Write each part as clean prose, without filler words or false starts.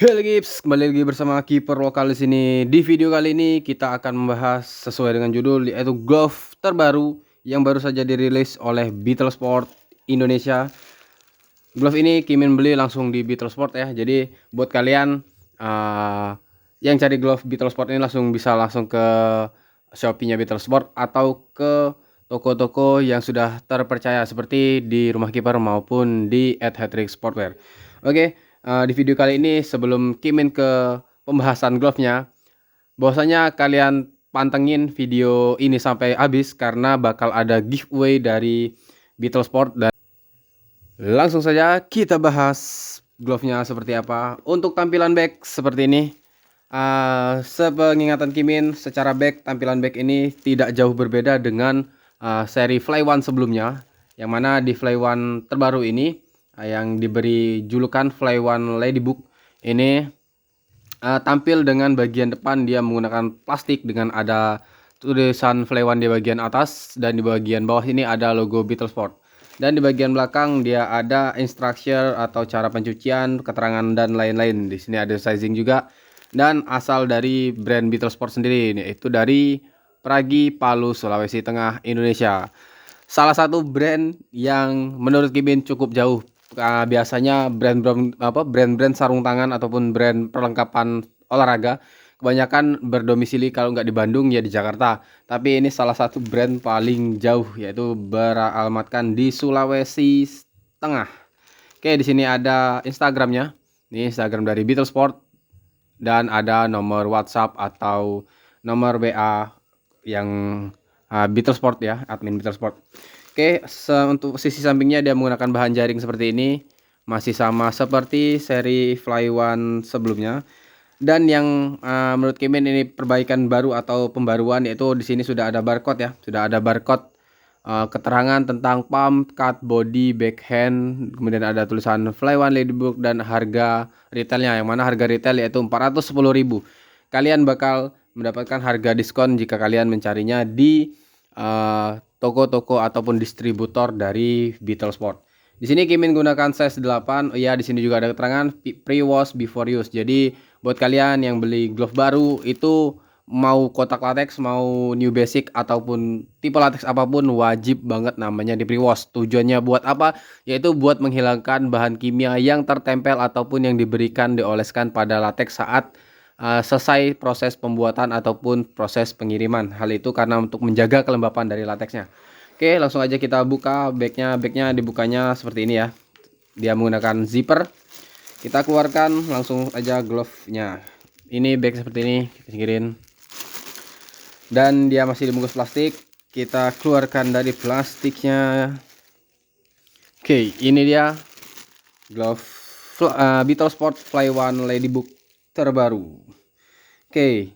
Halo Gibbs, kembali lagi bersama kiper lokal di sini. Di video kali ini kita akan membahas sesuai dengan judul, yaitu glove terbaru yang baru saja dirilis oleh Beetle Sport Indonesia. Glove ini Kimin beli langsung di Beetle Sport ya. Jadi buat kalian yang cari glove Beetle Sport ini langsung ke Shopee-nya Beetle Sport atau ke toko-toko yang sudah terpercaya seperti di Rumah Kiper maupun di @hattrick sportwear. Oke, di video kali ini sebelum Kimin ke pembahasan glove-nya, bahwasanya kalian pantengin video ini sampai habis karena bakal ada giveaway dari Beetle Sport. Dan langsung saja kita bahas glove-nya seperti apa. Untuk tampilan back seperti ini. Sepengingatan Kimin, secara back, tampilan back ini tidak jauh berbeda dengan seri Fly One sebelumnya. Yang mana di Fly One terbaru ini yang diberi julukan Fly One Ladybug ini tampil dengan bagian depan dia menggunakan plastik dengan ada tulisan Fly One di bagian atas, dan di bagian bawah ini ada logo Beetle Sport. Dan di bagian belakang dia ada instruction atau cara pencucian, keterangan dan lain-lain. Di sini ada sizing juga. Dan asal dari brand Beetle Sport sendiri, yaitu dari Pragi, Palu, Sulawesi Tengah, Indonesia. Salah satu brand yang menurut Kimin cukup jauh. Biasanya brand-brand sarung tangan ataupun brand perlengkapan olahraga kebanyakan berdomisili kalau nggak di Bandung ya di Jakarta. Tapi ini salah satu brand paling jauh, yaitu beralamatkan di Sulawesi Tengah. Oke, di sini ada Instagramnya. Ini Instagram dari Beetle Sport. Dan ada nomor WhatsApp atau nomor WA yang Beetle Sport ya, admin Beetle Sport. Oke, untuk sisi sampingnya dia menggunakan bahan jaring seperti ini, masih sama seperti seri Fly One sebelumnya. Dan yang menurut Kimin ini perbaikan baru atau pembaruan, yaitu di sini sudah ada barcode ya, sudah ada barcode keterangan tentang pump, cut, body, backhand, kemudian ada tulisan Fly One Ladybug dan harga retailnya, yang mana harga retail yaitu 410.000. Kalian bakal mendapatkan harga diskon jika kalian mencarinya di toko-toko ataupun distributor dari Beetle Sport. Di sini Kimin gunakan size 8. Ya, di sini juga ada keterangan pre-wash before use. Jadi buat kalian yang beli glove baru itu, mau kotak latex, mau new basic ataupun tipe latex apapun, wajib banget namanya di pre-wash. Tujuannya buat apa? Yaitu buat menghilangkan bahan kimia yang tertempel ataupun yang diberikan dioleskan pada latex saat selesai proses pembuatan ataupun proses pengiriman. Hal itu karena untuk menjaga kelembapan dari latexnya. Oke, langsung aja kita buka bagnya. Bagnya dibukanya seperti ini ya. Dia menggunakan zipper. Kita keluarkan langsung aja glove-nya. Ini bag seperti ini, kita singkirin. Dan dia masih dibungkus plastik. Kita keluarkan dari plastiknya. Oke, ini dia glove Beetle Sport Fly One Ladybug terbaru. Oke,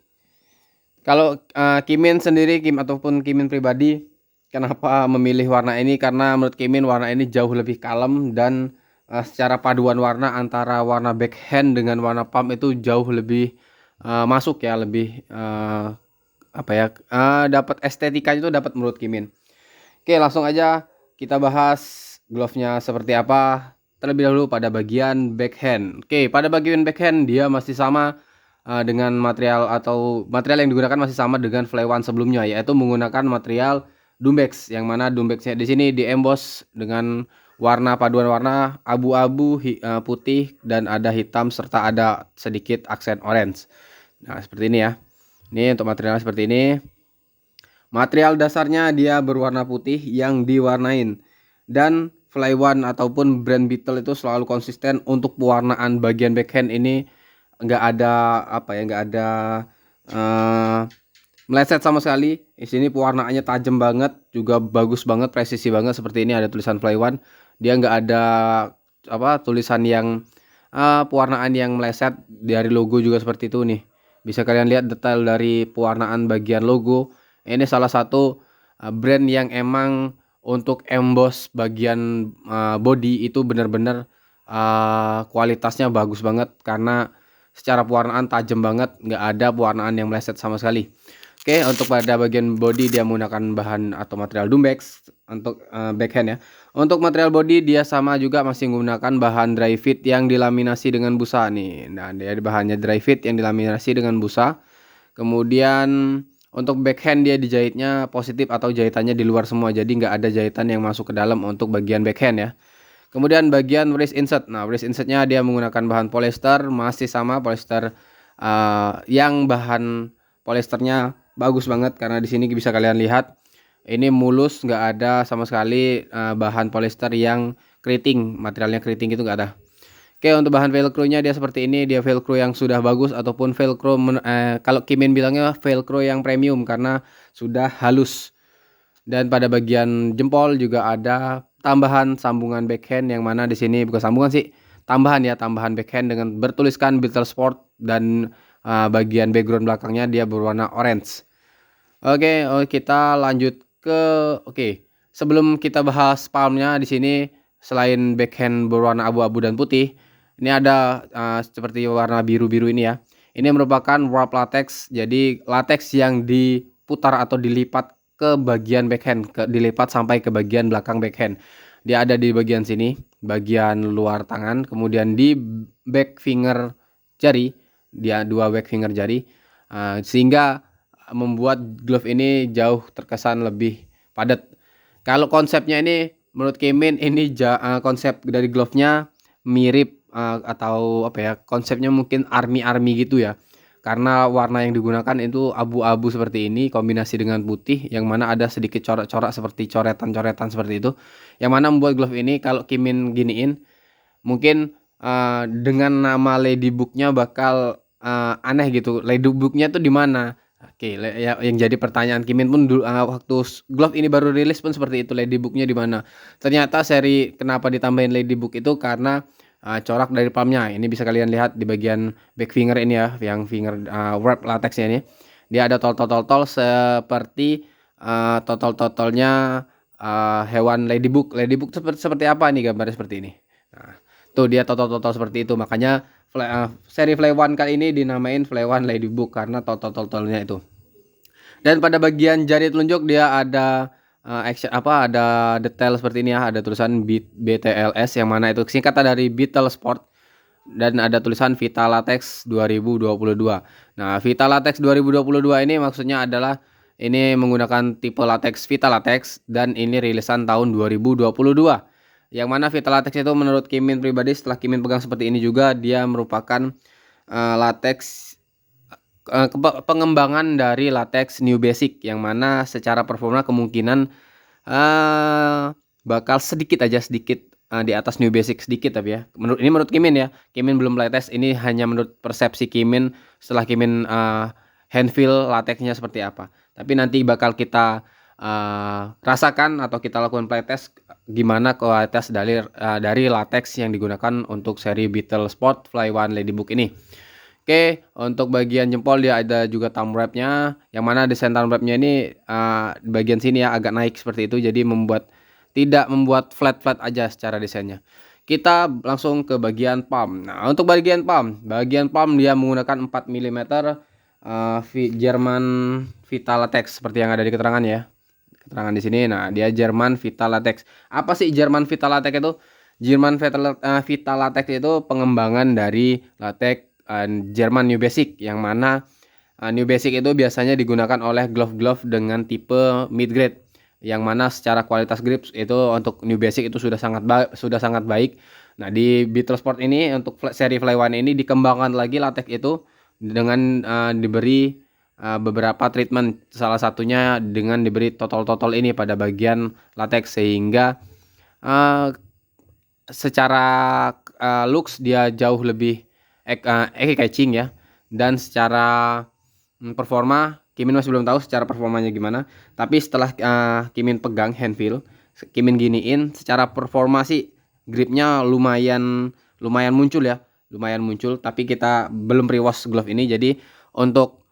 kalau Kimin sendiri, ataupun Kimin pribadi, kenapa memilih warna ini? Karena menurut Kimin warna ini jauh lebih kalem, dan secara paduan warna antara warna backhand dengan warna pump itu jauh lebih masuk ya, lebih dapat estetikanya itu dapat menurut Kimin. Oke, langsung aja kita bahas glove-nya seperti apa. Terlebih dahulu pada bagian backhand. Oke, pada bagian backhand dia masih sama dengan material yang digunakan masih sama dengan Fly One sebelumnya, yaitu menggunakan material Dumbex, yang mana Dumbexnya di sini di emboss dengan warna paduan warna abu-abu, putih, dan ada hitam serta ada sedikit aksen orange. Nah, seperti ini ya. Ini untuk materialnya seperti ini. Material dasarnya dia berwarna putih yang diwarnain. Dan Fly One ataupun brand Beetle itu selalu konsisten untuk pewarnaan bagian backhand ini, nggak ada meleset sama sekali. Di sini pewarnaannya tajam banget, juga bagus banget, presisi banget. Seperti ini ada tulisan Fly One. Dia nggak ada tulisan yang pewarnaan yang meleset. Dari logo juga seperti itu nih. Bisa kalian lihat detail dari pewarnaan bagian logo. Ini salah satu brand yang emang untuk emboss bagian body itu benar-benar kualitasnya bagus banget, karena secara pewarnaan tajam banget, nggak ada pewarnaan yang meleset sama sekali. Oke, untuk pada bagian body dia menggunakan bahan atau material Dumbex untuk backhand ya. Untuk material body dia sama juga masih menggunakan bahan dry fit yang dilaminasi dengan busa nih. Nah, dia bahannya dry fit yang dilaminasi dengan busa. Kemudian untuk backhand dia dijahitnya positif atau jahitannya di luar semua. Jadi nggak ada jahitan yang masuk ke dalam untuk bagian backhand ya. Kemudian bagian wrist insert. Nah, wrist insertnya dia menggunakan bahan polyester, masih sama polyester yang bahan polyesternya bagus banget karena di sini bisa kalian lihat ini mulus, nggak ada sama sekali bahan polyester yang keriting, materialnya keriting itu nggak ada. Oke, untuk bahan velcro-nya dia seperti ini, dia velcro yang sudah bagus ataupun velcro kalau Kimin bilangnya velcro yang premium karena sudah halus. Dan pada bagian jempol juga ada tambahan sambungan backhand yang mana di sini bukan sambungan sih, tambahan ya, tambahan backhand dengan bertuliskan Beetle Sport dan bagian background belakangnya dia berwarna orange. Oke, kita lanjut ke sebelum kita bahas palmnya di sini selain backhand berwarna abu-abu dan putih, ini ada seperti warna biru-biru ini ya. Ini merupakan warp latex. Jadi latex yang diputar atau dilipat ke bagian backhand, dilipat sampai ke bagian belakang backhand. Dia ada di bagian sini, bagian luar tangan, kemudian di back finger jari, dia 2 back finger jari, sehingga membuat glove ini jauh terkesan lebih padat. Kalau konsepnya ini menurut Kimin ini konsep dari glove-nya mirip atau apa ya, konsepnya mungkin army gitu ya. Karena warna yang digunakan itu abu-abu seperti ini kombinasi dengan putih yang mana ada sedikit corak-corak seperti coretan-coretan seperti itu. Yang mana membuat glove ini kalau Kimin giniin mungkin dengan nama Ladybook-nya bakal aneh gitu. Ladybook-nya tuh di mana? Oke, yang jadi pertanyaan Kimin pun dulu waktu glove ini baru rilis pun seperti itu, Ladybook-nya di mana. Ternyata seri kenapa ditambahin Ladybook itu karena corak dari palmnya. Ini bisa kalian lihat di bagian back finger ini ya, yang finger wrap latexnya ini. Dia ada totol-totol seperti totol-totolnya hewan Ladybook. Ladybook seperti apa nih gambarnya seperti ini. Nah, tuh dia totol-totol seperti itu. Makanya seri Fly One kali ini dinamain Fly One Ladybook karena totol-totolnya itu. Dan pada bagian jari telunjuk dia ada ada detail seperti ini ya, ada tulisan BTLS yang mana itu singkatan dari Beetle Sport dan ada tulisan Vita Latex 2022. Nah, Vita Latex 2022 ini maksudnya adalah ini menggunakan tipe latex Vita Latex dan ini rilisan tahun 2022. Yang mana Vita Latex itu menurut Kimin pribadi setelah Kimin pegang seperti ini juga dia merupakan latex pengembangan dari latex New Basic yang mana secara performa kemungkinan bakal sedikit di atas New Basic sedikit tapi ya. Menurut Kimin ya. Kimin belum playtest, ini hanya menurut persepsi Kimin setelah Kimin hand feel latexnya seperti apa. Tapi nanti bakal kita rasakan atau kita lakukan playtest gimana kualitas dari latex yang digunakan untuk seri Beetle Sport Fly One Ladybook ini. Oke, untuk bagian jempol dia ada juga thumb wrapnya, yang mana desain thumb wrapnya ini di bagian sini ya agak naik seperti itu, jadi tidak membuat flat aja secara desainnya. Kita langsung ke bagian palm. Nah, untuk bagian palm dia menggunakan 4 mm Jerman Vita Latex seperti yang ada di keterangan ya. Keterangan di sini. Nah, dia Jerman Vita Latex. Apa sih Jerman Vita Latex itu? Jerman Vita Latex itu pengembangan dari latex Jerman New Basic yang mana New Basic itu biasanya digunakan oleh glove-glove dengan tipe mid grade yang mana secara kualitas grip itu untuk New Basic itu sudah sangat baik. Nah, di Beetle Sport ini untuk seri Fly One ini dikembangkan lagi latex itu dengan diberi beberapa treatment, salah satunya dengan diberi totol-totol ini pada bagian latex sehingga secara looks dia jauh lebih catching ya, dan secara performa Kimin masih belum tahu secara performanya gimana, tapi setelah Kimin pegang hand feel, Kimin giniin secara performa sih gripnya lumayan muncul ya, tapi kita belum pre-wash glove ini, jadi untuk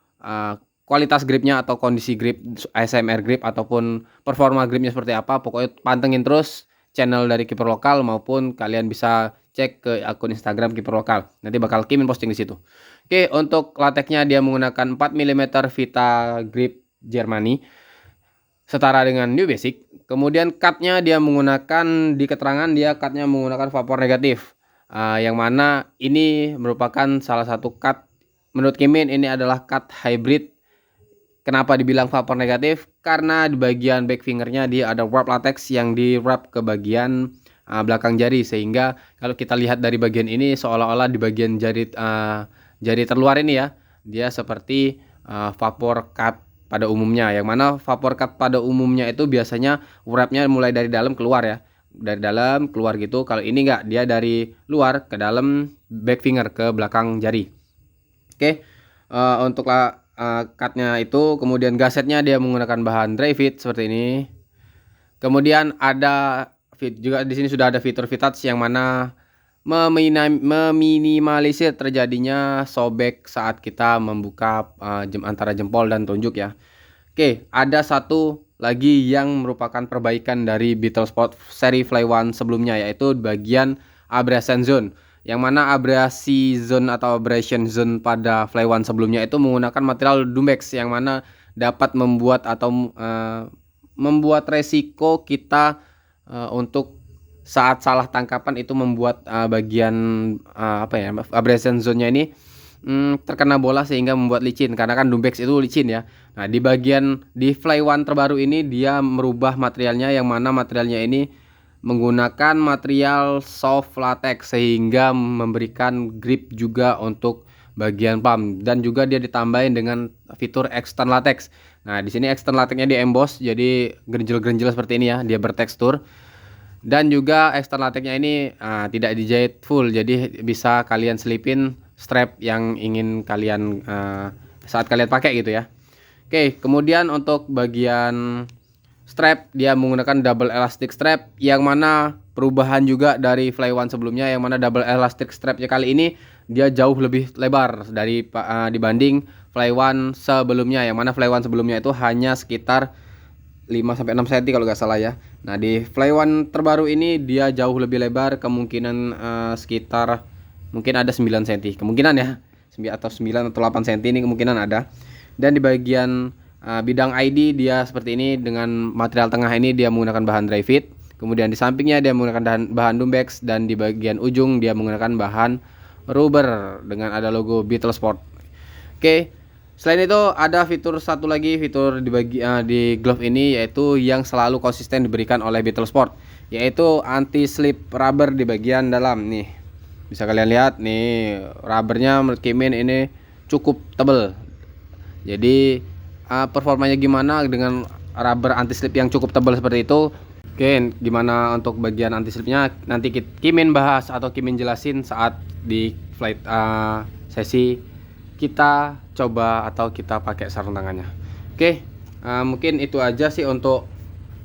kualitas gripnya atau kondisi grip ASMR grip ataupun performa gripnya seperti apa, pokoknya pantengin terus channel dari Kiper Lokal maupun kalian bisa cek ke akun Instagram Kiper Lokal. Nanti bakal Kimin posting di situ. Oke, untuk latexnya dia menggunakan 4 mm Vita Grip Germany. setara dengan new basic. Kemudian cutnya dia menggunakan, di keterangan dia cutnya menggunakan vapor negatif, yang mana ini merupakan salah satu cut menurut Kimin ini adalah cut hybrid. Kenapa dibilang vapor negatif? Karena di bagian back fingernya dia ada wrap latex yang di wrap ke bagian belakang jari, sehingga kalau kita lihat dari bagian ini seolah-olah di bagian jari terluar ini ya, dia seperti vapor cut pada umumnya, yang mana vapor cut pada umumnya itu biasanya wrapnya mulai dari dalam keluar ya, dari dalam keluar gitu. Kalau ini enggak, dia dari luar ke dalam back finger ke belakang jari. Oke, untuk cutnya itu, kemudian gasetnya dia menggunakan bahan dry fit seperti ini. Kemudian ada juga di sini sudah ada fitur fitats yang mana meminimalisir terjadinya sobek saat kita membuka antara jempol dan tunjuk ya. Oke, ada satu lagi yang merupakan perbaikan dari Beetlesport seri Fly One sebelumnya, yaitu bagian abrasion zone. Yang mana abrasi zone atau abrasion zone pada Fly One sebelumnya itu menggunakan material Dumbex, yang mana dapat membuat atau membuat resiko kita untuk saat salah tangkapan itu membuat bagian abrasion zone-nya ini terkena bola sehingga membuat licin, karena kan Dumbex itu licin ya. Nah, di Fly One terbaru ini dia merubah materialnya, yang mana materialnya ini menggunakan material soft latex sehingga memberikan grip juga untuk bagian palm, dan juga dia ditambahin dengan fitur external latex. Nah, di sini external latexnya di emboss jadi gerinjel-gerinjel seperti ini ya, dia bertekstur. Dan juga external latexnya ini tidak dijahit full, jadi bisa kalian selipin strap yang ingin kalian saat kalian pakai gitu ya. Oke, kemudian untuk bagian strap dia menggunakan double elastic strap, yang mana perubahan juga dari Fly One sebelumnya, yang mana double elastic strapnya kali ini dia jauh lebih lebar dari dibanding Fly One sebelumnya, yang mana Fly One sebelumnya itu hanya sekitar 5-6 cm kalau nggak salah ya. Nah, di Fly One terbaru ini dia jauh lebih lebar, kemungkinan sekitar mungkin ada 9 cm kemungkinan ya, 9 atau 8 cm ini kemungkinan ada. Dan di bagian bidang ID dia seperti ini, dengan material tengah ini dia menggunakan bahan dry fit, kemudian di sampingnya dia menggunakan bahan Dumbex, dan di bagian ujung dia menggunakan bahan rubber dengan ada logo Beetlesport. Oke, selain itu ada fitur satu lagi, fitur di glove ini, yaitu yang selalu konsisten diberikan oleh Beetlesport, yaitu anti slip rubber di bagian dalam. Nih bisa kalian lihat nih, rubbernya menurut Kimin ini cukup tebal. Jadi performanya gimana dengan rubber anti slip yang cukup tebal seperti itu? Oke, gimana untuk bagian anti slipnya nanti Kimin bahas atau Kimin jelasin saat di flight sesi kita coba atau kita pakai sarung tangannya. Oke, mungkin itu aja sih untuk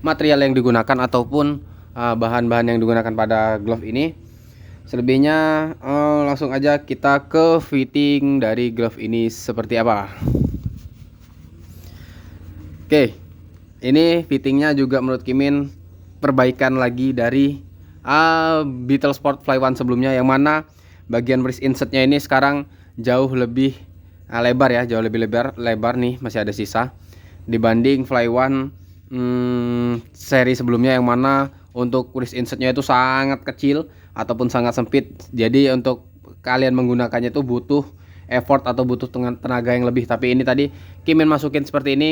material yang digunakan ataupun bahan-bahan yang digunakan pada glove ini. Selebihnya langsung aja kita ke fitting dari glove ini seperti apa. Oke, ini fittingnya juga menurut Kimin perbaikan lagi dari Beetlesport Fly One sebelumnya, yang mana bagian wrist insertnya ini sekarang jauh lebih lebar ya, jauh lebih lebar nih, masih ada sisa dibanding Fly One seri sebelumnya, yang mana untuk wrist insertnya itu sangat kecil ataupun sangat sempit. Jadi untuk kalian menggunakannya itu butuh effort atau butuh tenaga yang lebih. Tapi ini tadi Kimin masukin seperti ini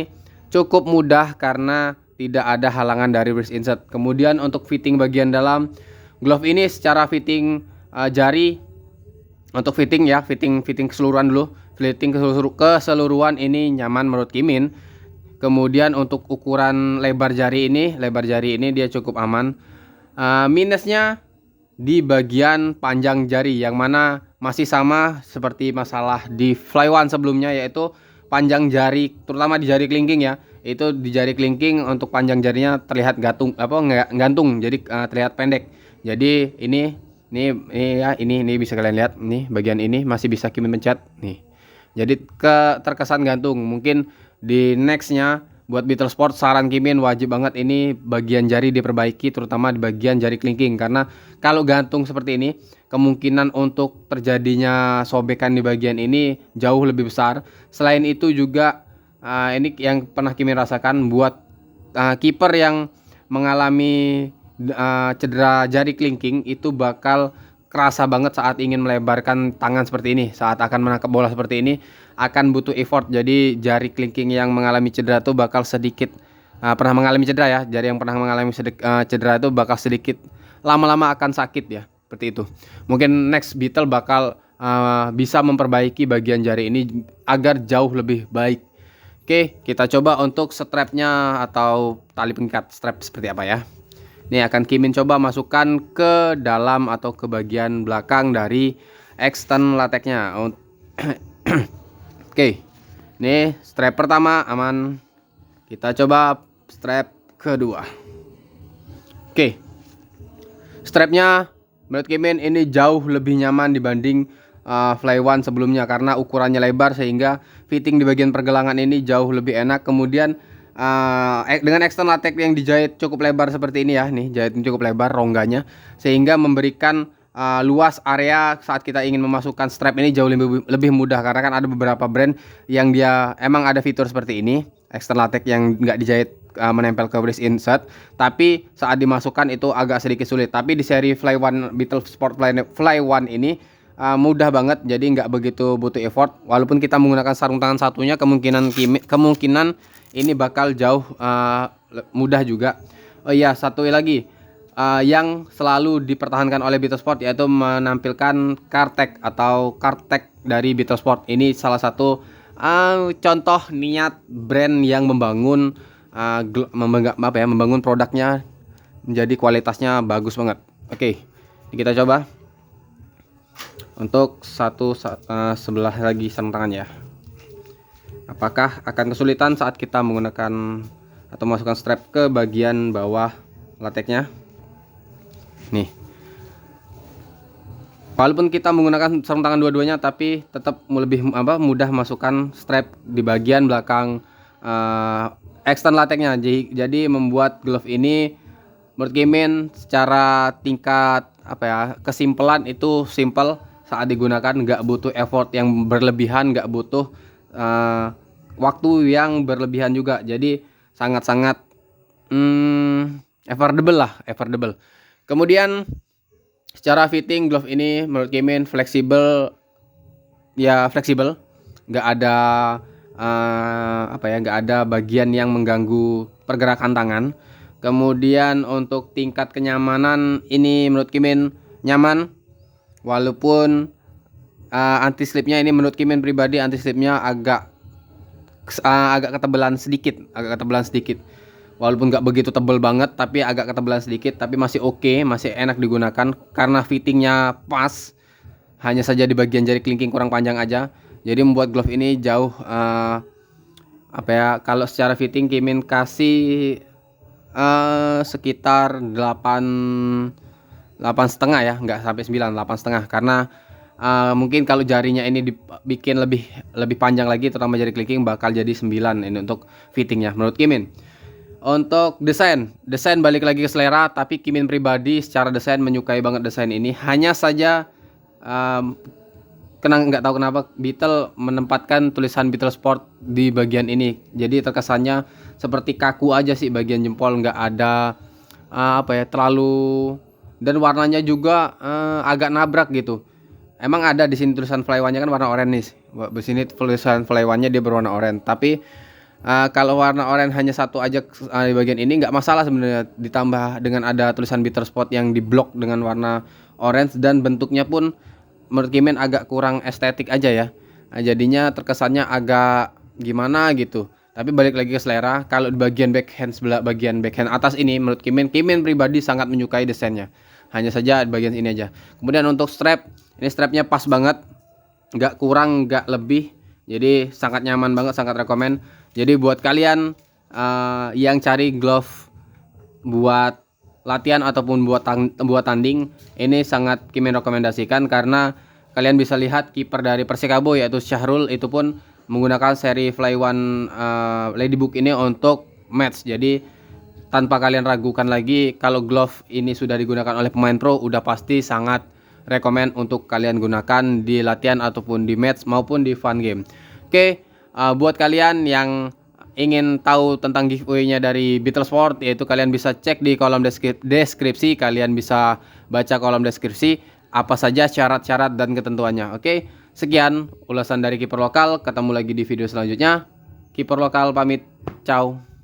cukup mudah karena tidak ada halangan dari wrist insert. Kemudian untuk fitting bagian dalam glove ini secara fitting jari, untuk fitting ya, fitting keseluruhan dulu. Fitting keseluruhan ini nyaman menurut Kimin. Kemudian untuk ukuran lebar jari ini dia cukup aman. Minusnya di bagian panjang jari, yang mana masih sama seperti masalah di Fly One sebelumnya, yaitu panjang jari, terutama di jari kelingking ya. Itu di jari kelingking untuk panjang jarinya terlihat gantung, jadi terlihat pendek. Jadi ini bisa kalian lihat nih, bagian ini masih bisa Kimin pencet nih. Jadi terkesan gantung. Mungkin di nextnya buat Beetlesport saran Kimin wajib banget ini bagian jari diperbaiki, terutama di bagian jari kelingking, karena kalau gantung seperti ini kemungkinan untuk terjadinya sobekan di bagian ini jauh lebih besar. Selain itu juga ini yang pernah Kimin rasakan, buat kiper yang mengalami cedera jari kelingking itu bakal kerasa banget saat ingin melebarkan tangan seperti ini, saat akan menangkap bola seperti ini akan butuh effort. Jadi jari kelingking yang mengalami cedera itu bakal sedikit pernah mengalami cedera ya, jari yang pernah mengalami cedera itu bakal sedikit lama-lama akan sakit ya, seperti itu. Mungkin next Beetle bakal bisa memperbaiki bagian jari ini agar jauh lebih baik. Oke, kita coba untuk strapnya atau tali pengikat strap seperti apa ya. Ini akan Kimin coba masukkan ke dalam atau ke bagian belakang dari extend latexnya. Oke, ini strap pertama aman. Kita coba strap kedua. Oke, strapnya menurut Kimin ini jauh lebih nyaman dibanding Fly One sebelumnya karena ukurannya lebar sehingga fitting di bagian pergelangan ini jauh lebih enak. Kemudian dengan extend latex yang dijahit cukup lebar seperti ini ya, nih jahitnya cukup lebar rongganya sehingga memberikan luas area saat kita ingin memasukkan strap ini jauh lebih mudah, karena kan ada beberapa brand yang dia emang ada fitur seperti ini, extend latex yang nggak dijahit menempel ke wrist insert, tapi saat dimasukkan itu agak sedikit sulit. Tapi di seri Fly One Beetle Sport Fly One ini mudah banget, jadi nggak begitu butuh effort. Walaupun kita menggunakan sarung tangan satunya, kemungkinan ini bakal jauh mudah juga. Oh iya, satu lagi yang selalu dipertahankan oleh Beetle Sport yaitu menampilkan card tag dari Beetle Sport. Ini salah satu contoh niat brand yang membangun membangun produknya menjadi kualitasnya bagus banget. Oke, kita coba untuk sebelah lagi sarung tangan ya. Apakah akan kesulitan saat kita menggunakan atau masukkan strap ke bagian bawah lateksnya? Nih, walaupun kita menggunakan sarung tangan dua-duanya, tapi tetap lebih mudah masukkan strap di bagian belakang extend lateksnya. Jadi membuat glove ini menurut Kimin secara tingkat kesimpelan itu simple saat digunakan, nggak butuh effort yang berlebihan, nggak butuh waktu yang berlebihan juga. Jadi sangat-sangat affordable. Kemudian secara fitting glove ini menurut Kimin fleksibel, nggak ada nggak ada bagian yang mengganggu pergerakan tangan. Kemudian untuk tingkat kenyamanan ini menurut Kimin nyaman, walaupun anti slipnya ini menurut Kimin pribadi anti slipnya agak ketebalan sedikit, walaupun nggak begitu tebal banget tapi agak ketebalan sedikit, tapi masih oke, masih enak digunakan karena fittingnya pas, hanya saja di bagian jari kelingking kurang panjang aja. Jadi membuat glove ini jauh kalau secara fitting Kimin kasih sekitar 8,5 ya, nggak sampai 9, 8,5, karena mungkin kalau jarinya ini dibikin lebih panjang lagi, terutama jari kelingking, bakal jadi 9 ini untuk fittingnya menurut Kimin. Untuk desain balik lagi ke selera, tapi Kimin pribadi secara desain menyukai banget desain ini. Hanya saja nggak tahu kenapa Beetle menempatkan tulisan Beetle Sport di bagian ini, jadi terkesannya seperti kaku aja sih bagian jempol, nggak ada terlalu, dan warnanya juga agak nabrak gitu. Emang ada di sini tulisan Fly One-nya kan warna oranye nih. Di sini tulisan Fly One-nya dia berwarna oranye, tapi kalau warna oranye hanya satu aja di bagian ini nggak masalah sebenarnya, ditambah dengan ada tulisan Beetle Sport yang diblok dengan warna orange, dan bentuknya pun menurut Kimin agak kurang estetik aja ya. Jadinya terkesannya agak gimana gitu. Tapi balik lagi ke selera. Kalau di bagian backhand atas ini menurut Kimin pribadi sangat menyukai desainnya. Hanya saja di bagian ini aja. Kemudian untuk strap, ini strapnya pas banget, nggak kurang nggak lebih. Jadi sangat nyaman banget, sangat rekomen. Jadi buat kalian yang cari glove buat latihan ataupun buat tanding, ini sangat Kimin rekomendasikan, karena kalian bisa lihat kiper dari Persikabo yaitu Syahrul itu pun menggunakan seri Fly One Ladybook ini untuk match. Jadi tanpa kalian ragukan lagi, kalau glove ini sudah digunakan oleh pemain pro, udah pasti sangat rekomen untuk kalian gunakan di latihan ataupun di match maupun di fun game. Oke, buat kalian yang ingin tahu tentang giveaway-nya dari Beetlesport, yaitu kalian bisa cek di kolom deskripsi, kalian bisa baca kolom deskripsi apa saja syarat-syarat dan ketentuannya. Oke, sekian ulasan dari Kiper Lokal, ketemu lagi di video selanjutnya. Kiper Lokal pamit, ciao.